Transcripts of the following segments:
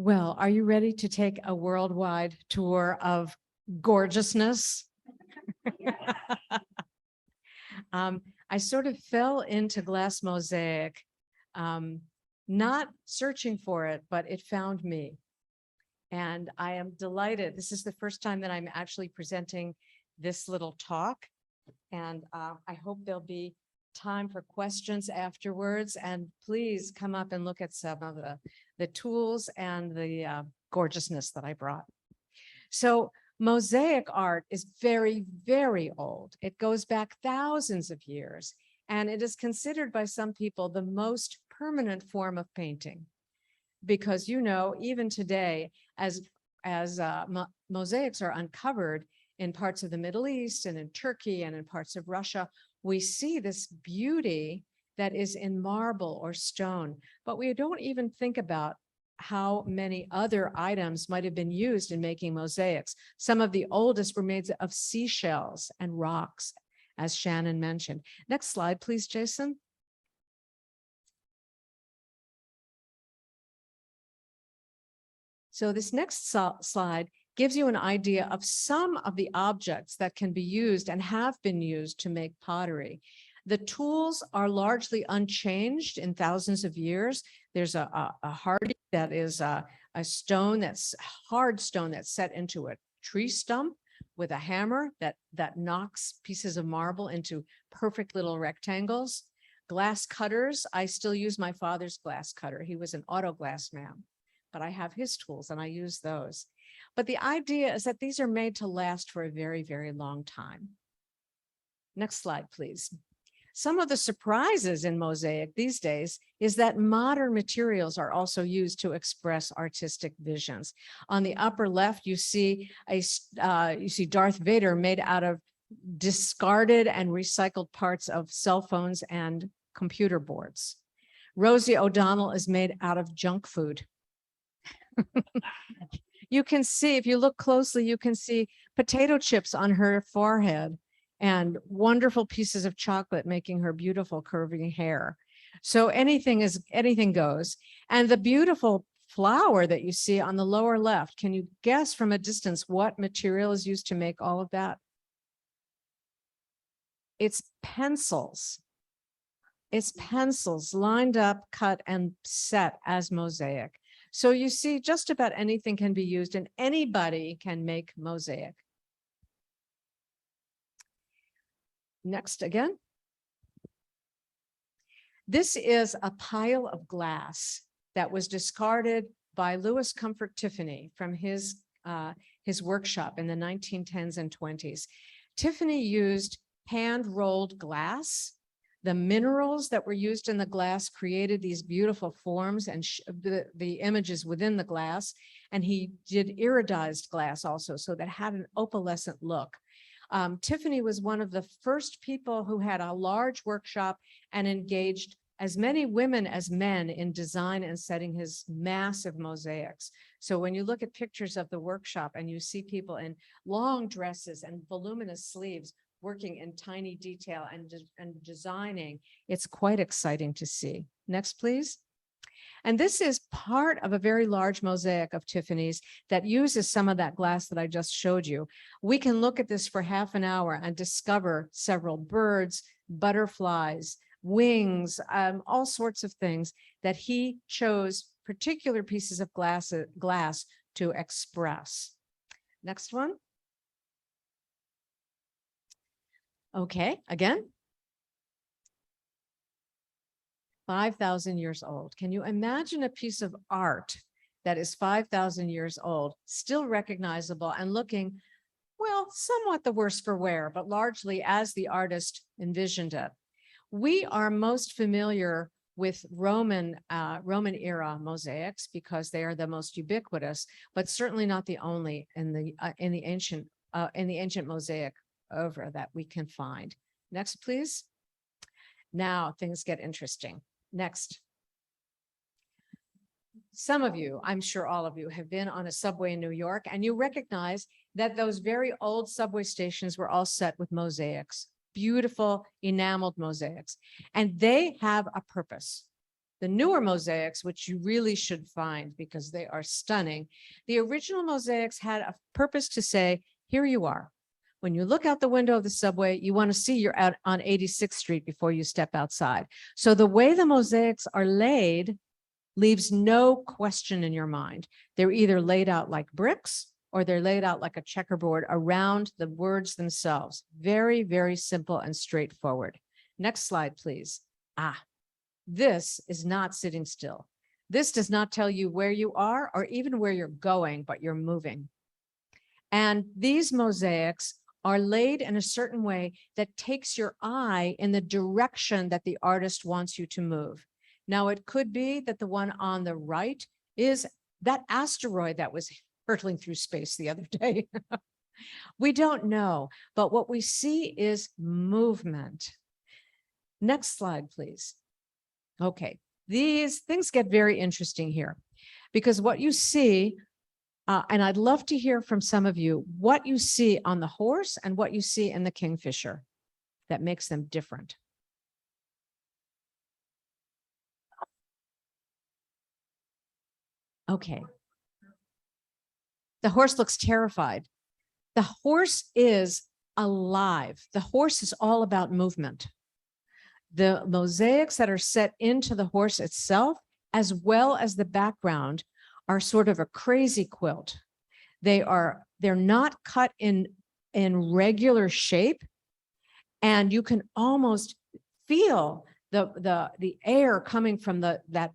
Well, are you ready to take a worldwide tour of gorgeousness? I sort of fell into glass mosaic, not searching for it, but it found me. And I am delighted. This is the first time that I'm actually presenting this little talk. And I hope there'll be time for questions afterwards. And please come up and look at some of the tools and the gorgeousness that I brought. So mosaic art is very, very old. It goes back thousands of years, and it is considered by some people the most permanent form of painting. Because, you know, even today, as mosaics are uncovered in parts of the Middle East and in Turkey and in parts of Russia, we see this beauty that is in marble or stone, but we don't even think about how many other items might have been used in making mosaics. Some of the oldest were made of seashells and rocks, as Shannon mentioned. Next slide, please, Jason. So this next slide gives you an idea of some of the objects that can be used and have been used to make pottery. The tools are largely unchanged in thousands of years. There's a hardy that is a stone that's hard stone that's set into a tree stump with a hammer that knocks pieces of marble into perfect little rectangles. Glass cutters, I still use my father's glass cutter. He was an auto glass man, but I have his tools and I use those. But the idea is that these are made to last for a very, very long time. Next slide, please. Some of the surprises in mosaic these days is that modern materials are also used to express artistic visions. On the upper left, you see Darth Vader made out of discarded and recycled parts of cell phones and computer boards. Rosie O'Donnell is made out of junk food. You can see, if you look closely, you can see potato chips on her forehead and wonderful pieces of chocolate making her beautiful curving hair. So anything goes. And the beautiful flower that you see on the lower left, can you guess from a distance what material is used to make all of that? It's pencils. It's pencils lined up, cut, and set as mosaic. So you see, just about anything can be used and anybody can make mosaic. Next again. This is a pile of glass that was discarded by Louis Comfort Tiffany from his workshop in the 1910s and 20s. Tiffany used hand-rolled glass. The minerals that were used in the glass created these beautiful forms and the images within the glass. And he did iridized glass also, so that had an opalescent look. Tiffany was one of the first people who had a large workshop and engaged as many women as men in design and setting his massive mosaics. So when you look at pictures of the workshop and you see people in long dresses and voluminous sleeves working in tiny detail and designing, it's quite exciting to see. Next, please. And this is part of a very large mosaic of Tiffany's that uses some of that glass that I just showed you. We can look at this for half an hour and discover several birds, butterflies, wings, all sorts of things that he chose particular pieces of glass to express. Next one. Okay, again. 5,000 years old. Can you imagine a piece of art that is 5,000 years old, still recognizable and looking, well, somewhat the worse for wear, but largely as the artist envisioned it? We are most familiar with Roman era mosaics because they are the most ubiquitous, but certainly not the only in the ancient mosaic oeuvre that we can find. Next, please. Now things get interesting. Next. Some of you, I'm sure all of you, have been on a subway in New York, and you recognize that those very old subway stations were all set with mosaics, beautiful enameled mosaics, and they have a purpose. The newer mosaics, which you really should find because they are stunning. The original mosaics had a purpose to say, here you are. When you look out the window of the subway, you want to see you're out on 86th Street before you step outside. So the way the mosaics are laid leaves no question in your mind. They're either laid out like bricks or they're laid out like a checkerboard around the words themselves. Very, very simple and straightforward. Next slide, please. This is not sitting still. This does not tell you where you are or even where you're going, but you're moving. And these mosaics are laid in a certain way that takes your eye in the direction that the artist wants you to move. Now, it could be that the one on the right is that asteroid that was hurtling through space the other day. We don't know, but what we see is movement. Next slide, please. Okay, these things get very interesting here because what you see, and I'd love to hear from some of you, what you see on the horse and what you see in the kingfisher that makes them different. Okay. The horse looks terrified. The horse is alive. The horse is all about movement. The mosaics that are set into the horse itself, as well as the background, are sort of a crazy quilt. They're not cut in regular shape, and you can almost feel the air coming from that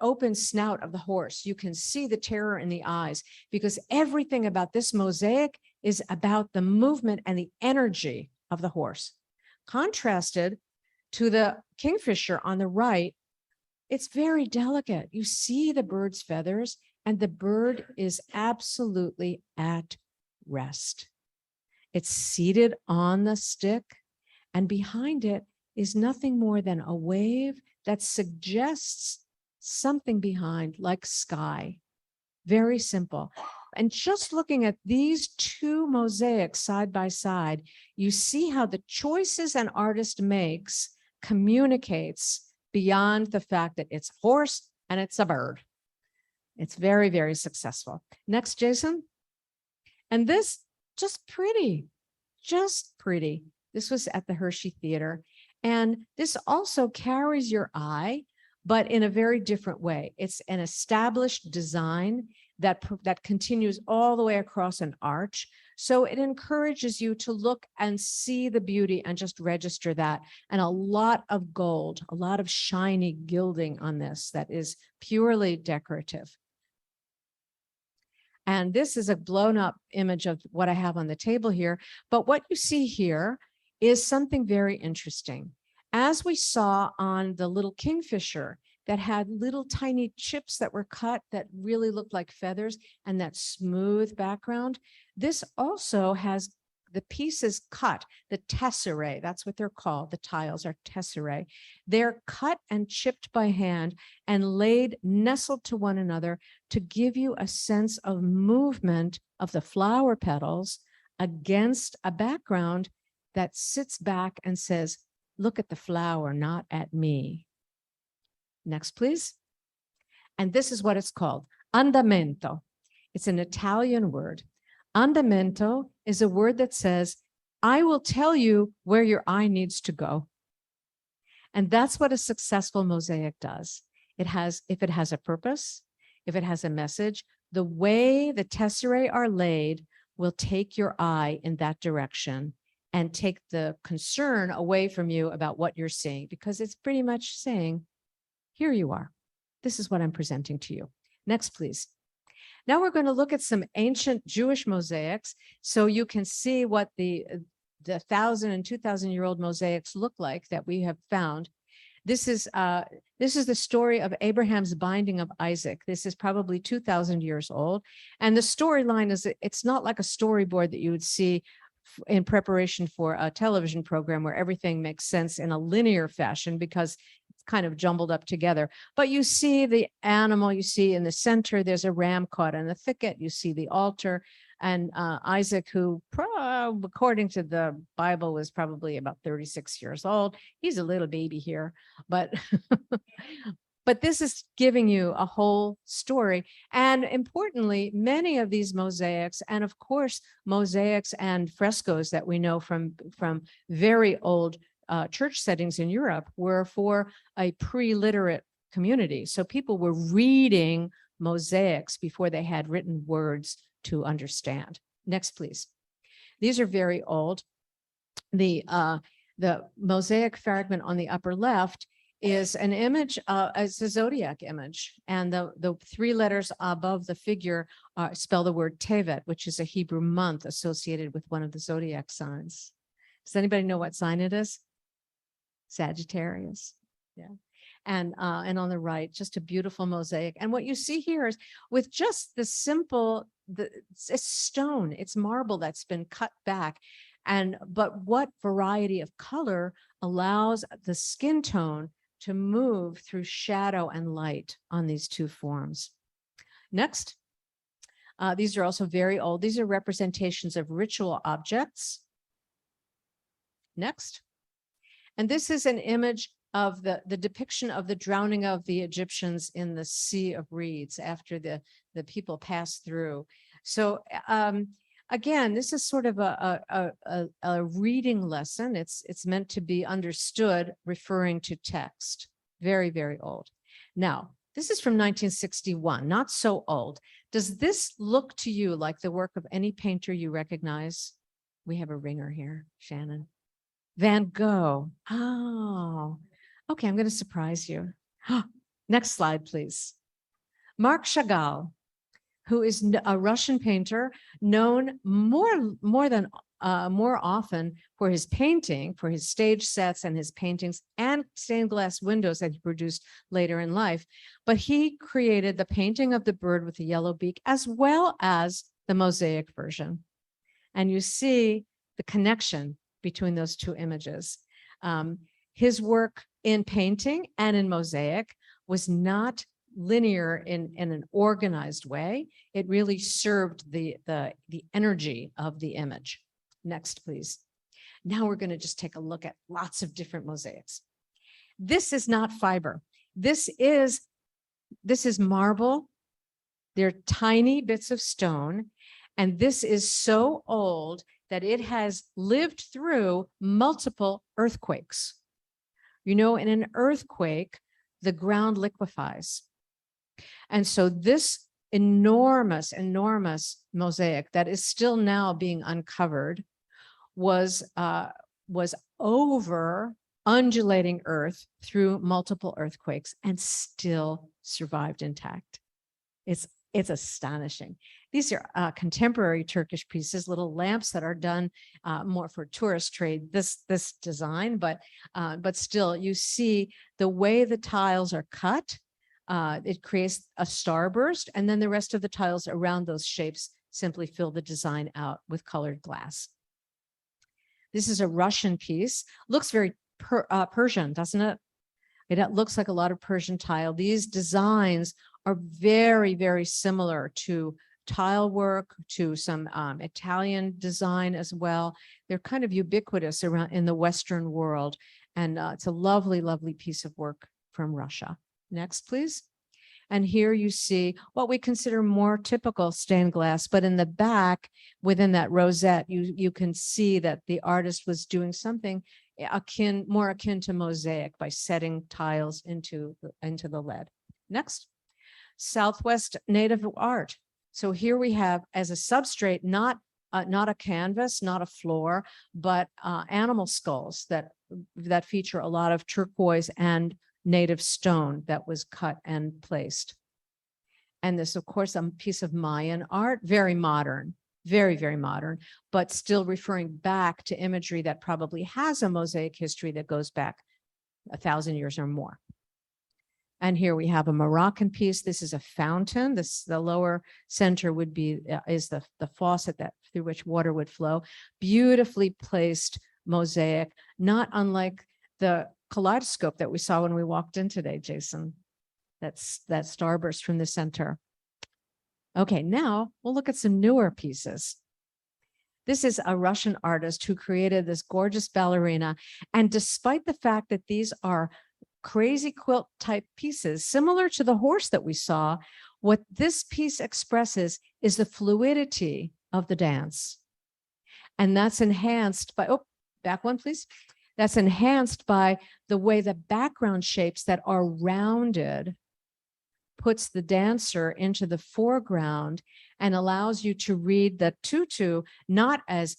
open snout of the horse. You can see the terror in the eyes because everything about this mosaic is about the movement and the energy of the horse. Contrasted to the kingfisher on the right, it's very delicate. You see the bird's feathers, and the bird is absolutely at rest. It's seated on the stick, and behind it is nothing more than a wave that suggests something behind, like sky. Very simple. And just looking at these two mosaics side by side, you see how the choices an artist makes communicates beyond the fact that it's a horse and it's a bird. It's very, very successful. Next, Jason. And this, just pretty. This was at the Hershey Theater. And this also carries your eye, but in a very different way. It's an established design that continues all the way across an arch. So it encourages you to look and see the beauty and just register that. And a lot of gold, a lot of shiny gilding on this that is purely decorative. And this is a blown up image of what I have on the table here. But what you see here is something very interesting. As we saw on the little kingfisher, that had little tiny chips that were cut that really looked like feathers and that smooth background. This also has the pieces cut, the tesserae, that's what they're called. The tiles are tesserae. They're cut and chipped by hand and laid nestled to one another to give you a sense of movement of the flower petals against a background that sits back and says, look at the flower, not at me. Next, please. And this is what it's called, andamento. It's an Italian word. Andamento is a word that says, I will tell you where your eye needs to go. And that's what a successful mosaic does. If it has a purpose, if it has a message, the way the tesserae are laid will take your eye in that direction and take the concern away from you about what you're seeing, because it's pretty much saying, here you are. This is what I'm presenting to you. Next, please. Now we're going to look at some ancient Jewish mosaics so you can see what the 1,000 and 2,000-year-old mosaics look like that we have found. This is the story of Abraham's binding of Isaac. This is probably 2,000 years old. And the storyline is, it's not like a storyboard that you would see in preparation for a television program where everything makes sense in a linear fashion, because kind of jumbled up together. But you see the animal, you see in the center, there's a ram caught in the thicket. You see the altar, and Isaac, who according to the Bible was probably about 36 years old. He's a little baby here, but but this is giving you a whole story. And importantly, many of these mosaics, and of course, mosaics and frescoes that we know from very old church settings in Europe, were for a pre-literate community. So people were reading mosaics before they had written words to understand. Next, please. These are very old. The mosaic fragment on the upper left is an image, it's a zodiac image, and the three letters above the figure spell the word Tevet, which is a Hebrew month associated with one of the zodiac signs. Does anybody know what sign it is? Sagittarius. Yeah. And on the right, just a beautiful mosaic. And what you see here is with just the simple, it's stone, it's marble that's been cut back. But what variety of color allows the skin tone to move through shadow and light on these two forms. Next, these are also very old. These are representations of ritual objects. Next. And this is an image of the depiction of the drowning of the Egyptians in the Sea of Reeds after the people passed through. So again, this is sort of a reading lesson. It's meant to be understood, referring to text. Very, very old. Now, this is from 1961, not so old. Does this look to you like the work of any painter you recognize? We have a ringer here, Shannon. Van Gogh. Oh, okay, I'm going to surprise you. Next slide, please. Marc Chagall, who is a Russian painter known more often for his painting, for his stage sets and his paintings and stained glass windows that he produced later in life. But he created the painting of the bird with the yellow beak as well as the mosaic version. And you see the connection between those two images. His work in painting and in mosaic was not linear in an organized way. It really served the energy of the image. Next, please. Now we're going to just take a look at lots of different mosaics. This is not fiber. This is marble. They're tiny bits of stone. And this is so old that it has lived through multiple earthquakes. You know, in an earthquake, the ground liquefies. And so this enormous mosaic that is still now being uncovered was over undulating earth through multiple earthquakes and still survived intact. It's astonishing. These are contemporary Turkish pieces, little lamps that are done more for tourist trade, this design, but still you see the way the tiles are cut. It creates a starburst, and then the rest of the tiles around those shapes simply fill the design out with colored glass. This is a Russian piece. Looks very Persian, doesn't it? It looks like a lot of Persian tile. These designs are very, very similar to tile work, to some Italian design as well. They're kind of ubiquitous around in the Western world. And it's a lovely, lovely piece of work from Russia. Next, please. And here you see what we consider more typical stained glass, but in the back, within that rosette, you can see that the artist was doing something more akin to mosaic by setting tiles into the lead. Next. Southwest native art. So here we have as a substrate, not a canvas, not a floor, but animal skulls that feature a lot of turquoise and native stone that was cut and placed. And this, of course, a piece of Mayan art, very modern, very, very modern, but still referring back to imagery that probably has a mosaic history that goes back 1,000 years or more. And here we have a Moroccan piece. This is a fountain. The lower center would be is the faucet through which water would flow. Beautifully placed mosaic, not unlike the kaleidoscope that we saw when we walked in today, Jason. That's that starburst from the center. Okay, now we'll look at some newer pieces. This is a Russian artist who created this gorgeous ballerina. And despite the fact that these are crazy quilt type pieces, similar to the horse that we saw, what this piece expresses is the fluidity of the dance. And that's enhanced by, oh, back one, please. That's enhanced by the way the background shapes that are rounded puts the dancer into the foreground and allows you to read the tutu not as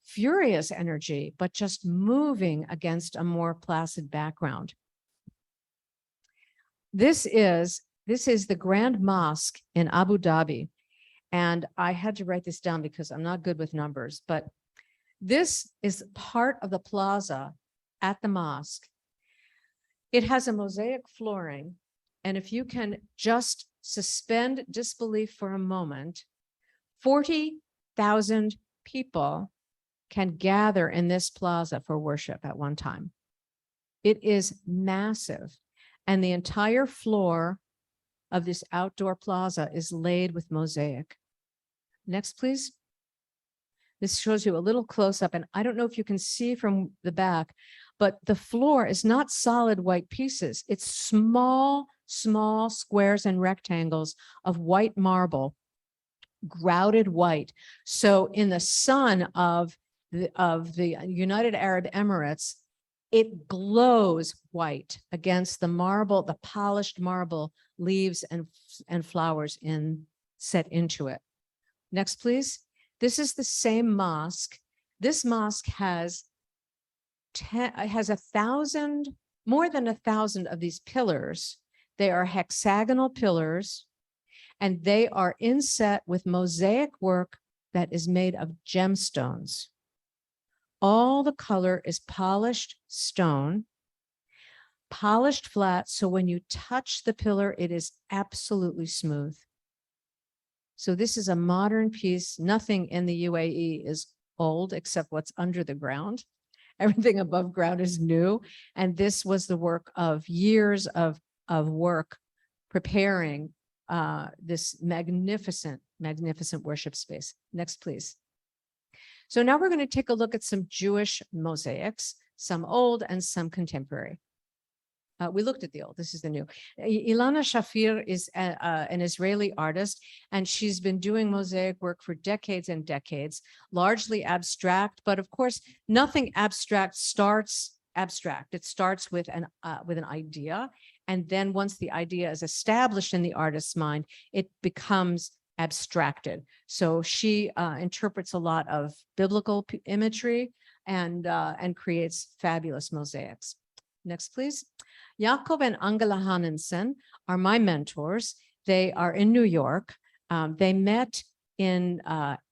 furious energy, but just moving against a more placid background. This is the Grand Mosque in Abu Dhabi. And I had to write this down because I'm not good with numbers, but this is part of the plaza at the mosque. It has a mosaic flooring. And if you can just suspend disbelief for a moment, 40,000 people can gather in this plaza for worship at one time. It is massive. And the entire floor of this outdoor plaza is laid with mosaic. Next, please. This shows you a little close up, and I don't know if you can see from the back, but the floor is not solid white pieces. It's small squares and rectangles of white marble, grouted white. So in the sun of the United Arab Emirates, it glows white against the marble, the polished marble leaves and flowers set into it. Next, please. This is the same mosque. This mosque has more than 1,000 of these pillars. They are hexagonal pillars, and they are inset with mosaic work that is made of gemstones. All the color is polished stone, polished flat, so when you touch the pillar, it is absolutely smooth. So this is a modern piece. Nothing in the UAE is old except what's under the ground. Everything above ground is new. And this was the work of years of work preparing this magnificent worship space. Next, please. So now we're going to take a look at some Jewish mosaics, some old and some contemporary. We looked at the old, this is the new. Ilana Shafir is an Israeli artist, and she's been doing mosaic work for decades and decades, largely abstract, but of course, nothing abstract starts abstract. It starts with an idea, and then once the idea is established in the artist's mind, it becomes abstracted. So she interprets a lot of biblical imagery and creates fabulous mosaics. Next, please. Jakob and Angela Hannensen are my mentors. They are in New York. They met in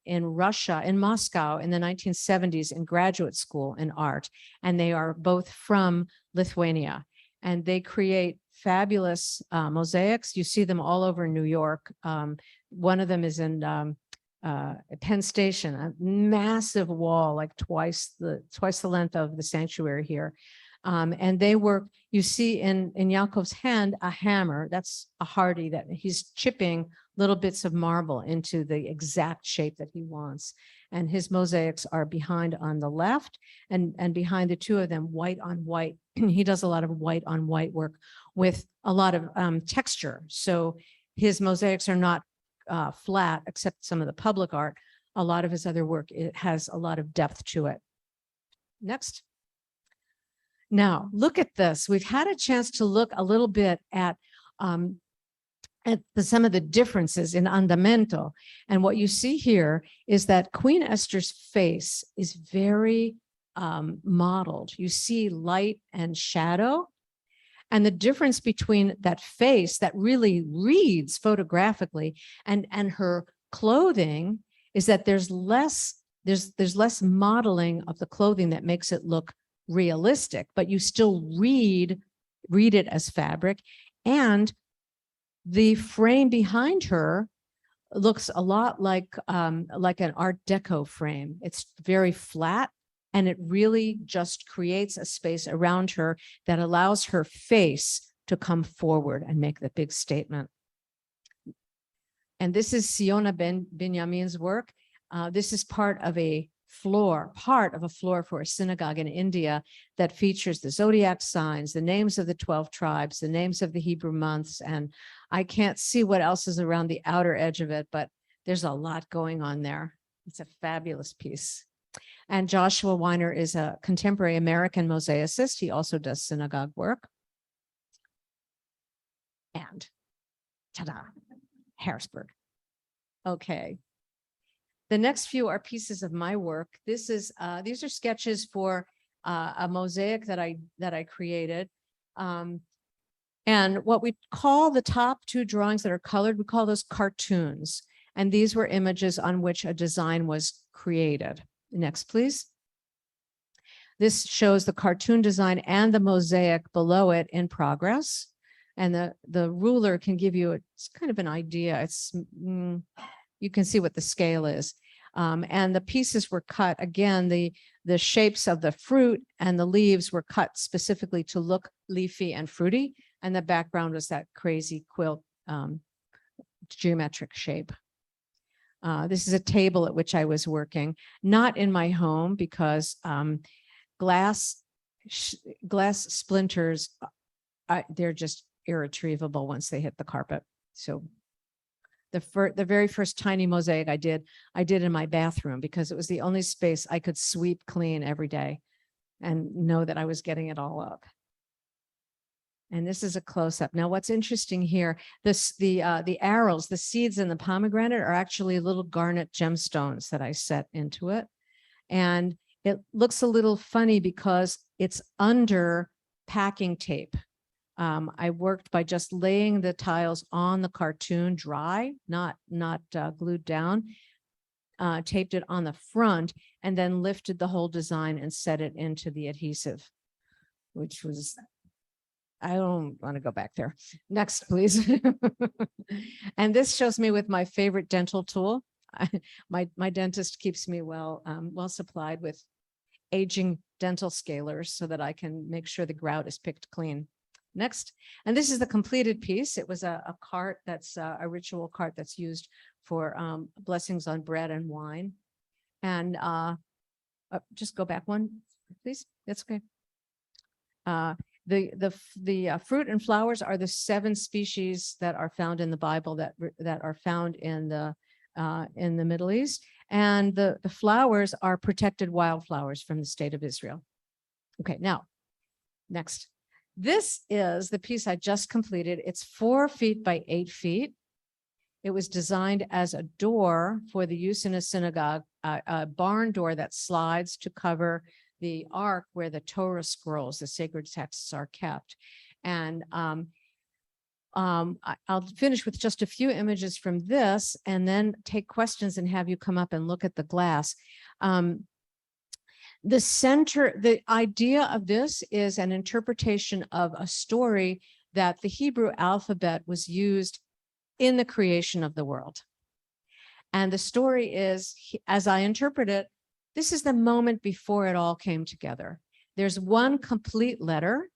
Russia, in Moscow in the 1970s in graduate school in art. And they are both from Lithuania. And they create fabulous mosaics. You see them all over New York. One of them is in Penn Station, a massive wall, like twice the length of the sanctuary here. And they work, you see in Yakov's hand, a hammer. That's a hardy that he's chipping little bits of marble into the exact shape that he wants. And his mosaics are behind on the left, and behind the two of them, white on white. He does a lot of white on white work with a lot of texture. So his mosaics are not flat, except some of the public art. A lot of his other work, it has a lot of depth to it. Next. Now, look at this. We've had a chance to look a little bit at some of the differences in andamento. And what you see here is that Queen Esther's face is very modeled. You see light and shadow. And the difference between that face that really reads photographically and her clothing is that there's less modeling of the clothing that makes it look realistic, but you still read it as fabric. And the frame behind her looks a lot like an Art Deco frame. It's very flat, And it really just creates a space around her that allows her face to come forward and make the big statement. And this is Siona Benjamin's work. This is part of a floor for a synagogue in India that features the zodiac signs, the names of the 12 tribes, the names of the Hebrew months. And I can't see what else is around the outer edge of it, but there's a lot going on there. It's a fabulous piece. And Joshua Weiner is a contemporary American mosaicist. He also does synagogue work. And ta-da, Harrisburg. Okay. The next few are pieces of my work. These are sketches for a mosaic that I created. And what we call the top two drawings that are colored, we call those cartoons. And these were images on which a design was created. Next, please. This shows the cartoon design and the mosaic below it in progress. And the ruler can give you, it's kind of an idea. It's, you can see what the scale is. And the pieces were cut, again, the shapes of the fruit and the leaves were cut specifically to look leafy and fruity. And the background was that crazy quilt geometric shape. This is a table at which I was working, not in my home because glass splinters, they're just irretrievable once they hit the carpet. So the very first tiny mosaic I did in my bathroom because it was the only space I could sweep clean every day and know that I was getting it all up. And this is a close-up. Now, what's interesting here, the arrows, the seeds in the pomegranate are actually little garnet gemstones that I set into it. And it looks a little funny because it's under packing tape. I worked by just laying the tiles on the cartoon dry, not glued down, taped it on the front, and then lifted the whole design and set it into the adhesive, which was, I don't want to go back there. Next, please. And this shows me with my favorite dental tool. My dentist keeps me well supplied with aging dental scalers so that I can make sure the grout is picked clean. Next, and this is the completed piece. It was a cart that's a ritual cart that's used for blessings on bread and wine. And just go back one, please. That's okay. The fruit and flowers are the 7 species that are found in the Bible that are found in the Middle East, and the flowers are protected wildflowers from the state of Israel. Okay, now next. This is the piece I just completed. It's 4 feet by 8 feet. It was designed as a door for the use in a synagogue, a barn door that slides to cover the ark where the Torah scrolls, the sacred texts, are kept. And I'll finish with just a few images from this and then take questions and have you come up and look at the glass. The idea of this is an interpretation of a story that the Hebrew alphabet was used in the creation of the world. And the story is, as I interpret it, this is the moment before it all came together. There's one complete letter,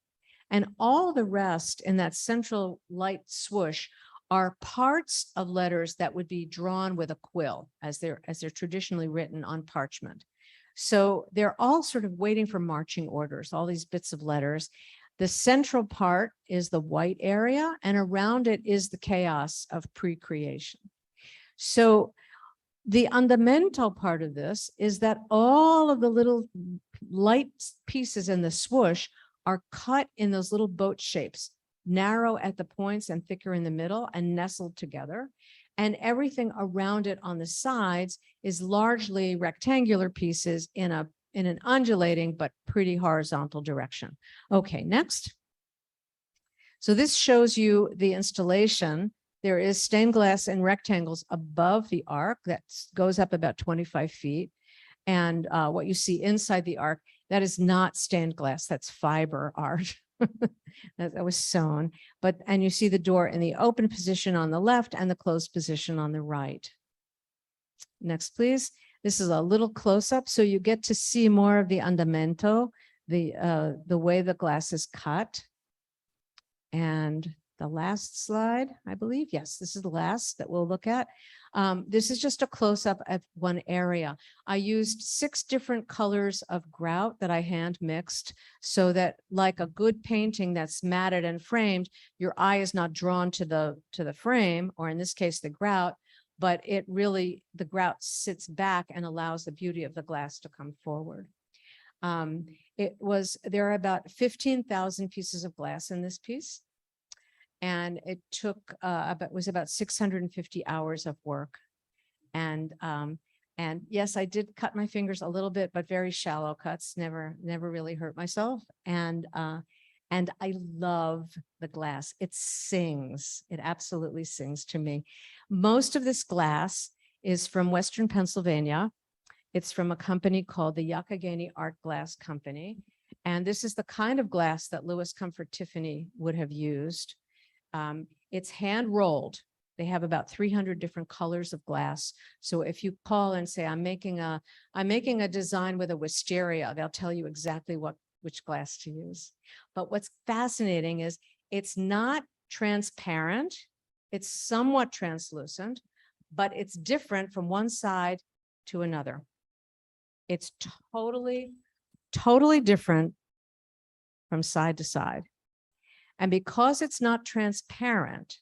and all the rest in that central light swoosh are parts of letters that would be drawn with a quill as they're traditionally written on parchment. So they're all sort of waiting for marching orders, all these bits of letters. The central part is the white area, and around it is the chaos of pre-creation. So the fundamental part of this is that all of the little light pieces in the swoosh are cut in those little boat shapes, narrow at the points and thicker in the middle and nestled together. And everything around it on the sides is largely rectangular pieces in an undulating but pretty horizontal direction. Okay, next. So this shows you the installation. There is stained glass in rectangles above the ark that goes up about 25 feet. And what you see inside the ark, that is not stained glass, that's fiber art. That was sewn. And you see the door in the open position on the left and the closed position on the right. Next, please. This is a little close-up, so you get to see more of the andamento, the way the glass is cut. And the last slide, I believe, yes, this is the last that we'll look at. This is just a close-up of one area. I used 6 different colors of grout that I hand mixed so that, like a good painting that's matted and framed, your eye is not drawn to the frame, or in this case, the grout, but it really, the grout sits back and allows the beauty of the glass to come forward. There are about 15,000 pieces of glass in this piece. And it took was about 650 hours of work. And yes, I did cut my fingers a little bit, but very shallow cuts, never really hurt myself. And I love the glass. It sings. It absolutely sings to me. Most of this glass is from Western Pennsylvania. It's from a company called the Youghiogheny Art Glass Company. And this is the kind of glass that Louis Comfort Tiffany would have used. It's hand rolled. They have about 300 different colors of glass. So if you call and say, I'm making a design with a wisteria, they'll tell you exactly which glass to use. But what's fascinating is it's not transparent. It's somewhat translucent, but it's different from one side to another. It's totally different from side to side. And because it's not transparent,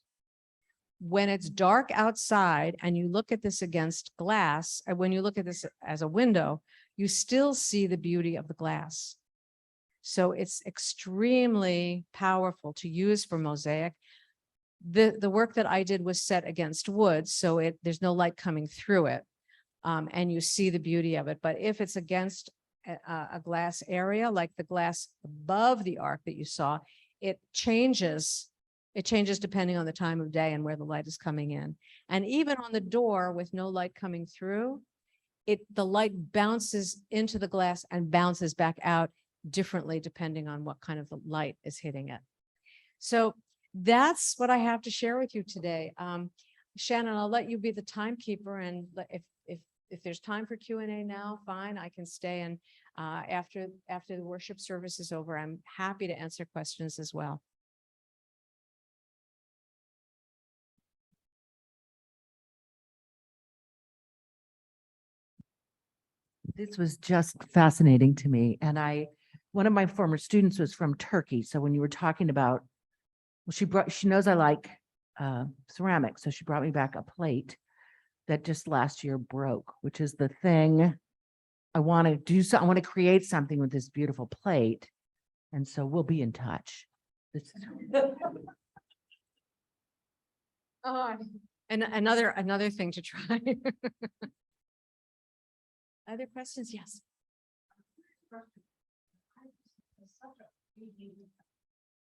when it's dark outside and you look at this against glass, and when you look at this as a window, you still see the beauty of the glass. So it's extremely powerful to use for mosaic. The work that I did was set against wood, so there's no light coming through it, and you see the beauty of it. But if it's against a glass area, like the glass above the arc that you saw, it changes depending on the time of day and where the light is coming in. And even on the door with no light coming through, the light bounces into the glass and bounces back out differently depending on what kind of the light is hitting it. So that's what I have to share with you today. Shannon, I'll let you be the timekeeper, and if there's time for Q&A now, fine, I can stay. And after the worship service is over, I'm happy to answer questions as well. This was just fascinating to me. And one of my former students was from Turkey. So when you were talking about, well, she knows I like ceramics. So she brought me back a plate that just last year broke, which is the thing I want to do. So I want to create something with this beautiful plate. And so we'll be in touch. And another thing to try. Other questions? Yes.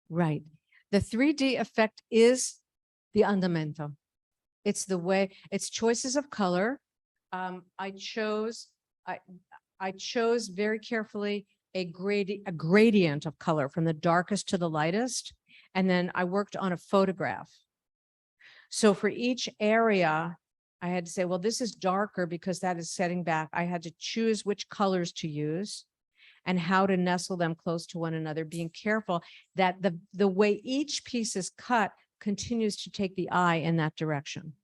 Right. The 3D effect is the andamento. It's the way, it's choices of color. I chose very carefully a gradient of color from the darkest to the lightest. And then I worked on a photograph. So for each area, I had to say, well, this is darker because that is setting back. I had to choose which colors to use and how to nestle them close to one another, being careful that the way each piece is cut continues to take the eye in that direction.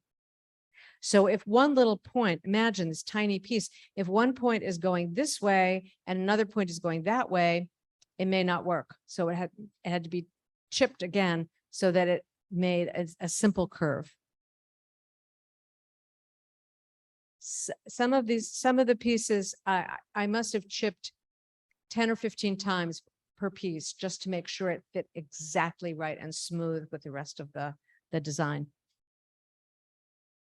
So if one little point, imagine this tiny piece, if one point is going this way and another point is going that way, it may not work. So it had to be chipped again so that it made a simple curve. Some of the pieces I must have chipped 10 or 15 times per piece just to make sure it fit exactly right and smooth with the rest of the design.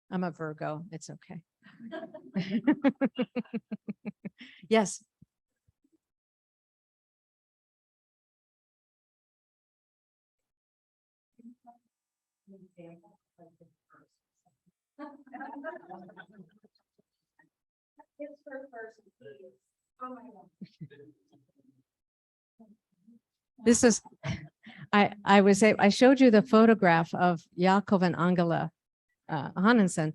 I'm a Virgo. It's okay. Yes. This is, I showed you the photograph of Jakob and Angela Hansensen.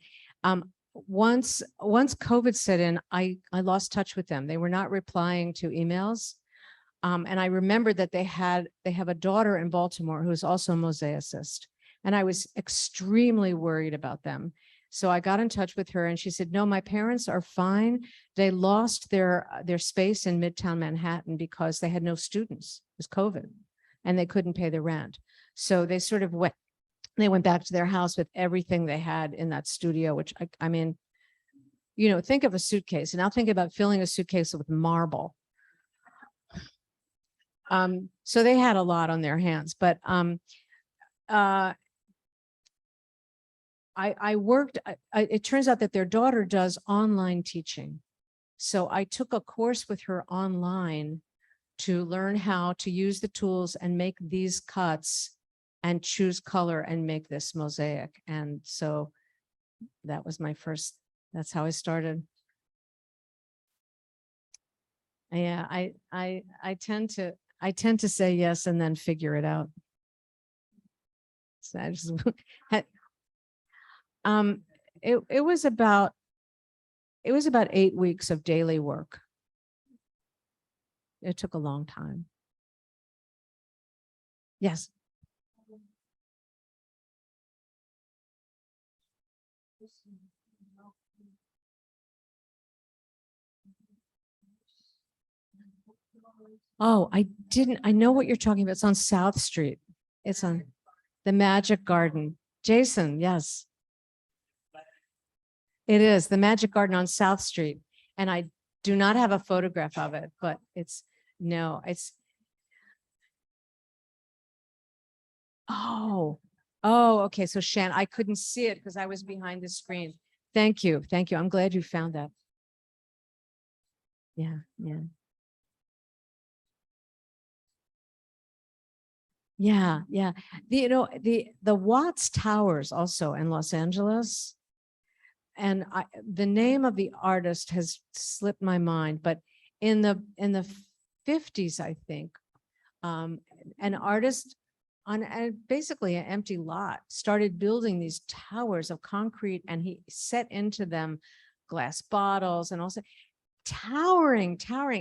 once COVID set in, I lost touch with them. They were not replying to emails. And I remembered that they have a daughter in Baltimore who is also a mosaicist. And I was extremely worried about them. So I got in touch with her and she said, no, my parents are fine. They lost their space in Midtown Manhattan because they had no students. It was COVID and they couldn't pay the rent. So they sort of went back to their house with everything they had in that studio, which I mean, you know, think of a suitcase and now think about filling a suitcase with marble. So they had a lot on their hands, but I worked, it turns out that their daughter does online teaching. So I took a course with her online to learn how to use the tools and make these cuts and choose color and make this mosaic. And so that was my first, that's how I started. Yeah, I tend to say yes and then figure it out. So I just it was about 8 weeks of daily work. It took a long time. Yes. Oh, I know what you're talking about. It's on South Street. It's on the Magic Garden. Jason, yes. It is the Magic Garden on South Street. And I do not have a photograph of it, but it's, oh, okay. So Shan, I couldn't see it because I was behind the screen. Thank you. Thank you. I'm glad you found that. Yeah, yeah. Yeah, yeah. The Watts Towers also in Los Angeles. And the name of the artist has slipped my mind, but in the 50s, I think, an artist on basically an empty lot started building these towers of concrete, and he set into them glass bottles and also towering.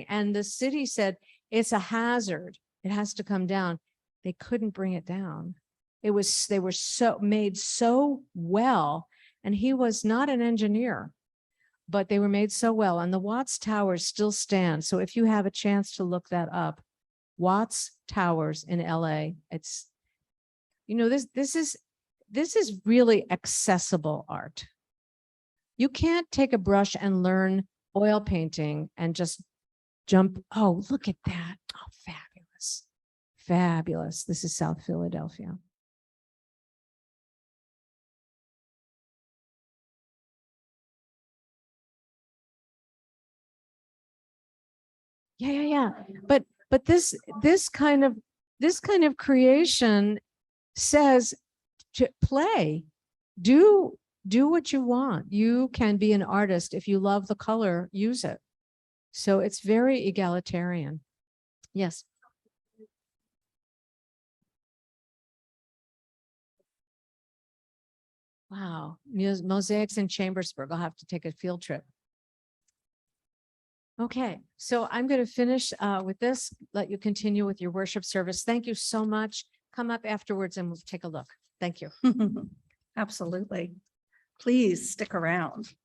And the city said, it's a hazard. It has to come down. They couldn't bring it down. They were made so well. And he was not an engineer, but they were made so well. And the Watts Towers still stand. So if you have a chance to look that up, Watts Towers in LA, it's, you know, this is really accessible art. You can't take a brush and learn oil painting and just jump. Oh, look at that. Oh, fabulous. Fabulous. This is South Philadelphia. Yeah. But this kind of creation says to play, do what you want. You can be an artist. If you love the color, use it. So it's very egalitarian. Yes. Wow. Mosaics in Chambersburg. I'll have to take a field trip. Okay, so I'm going to finish with this, let you continue with your worship service. Thank you so much. Come up afterwards and we'll take a look. Thank you. Absolutely. Please stick around.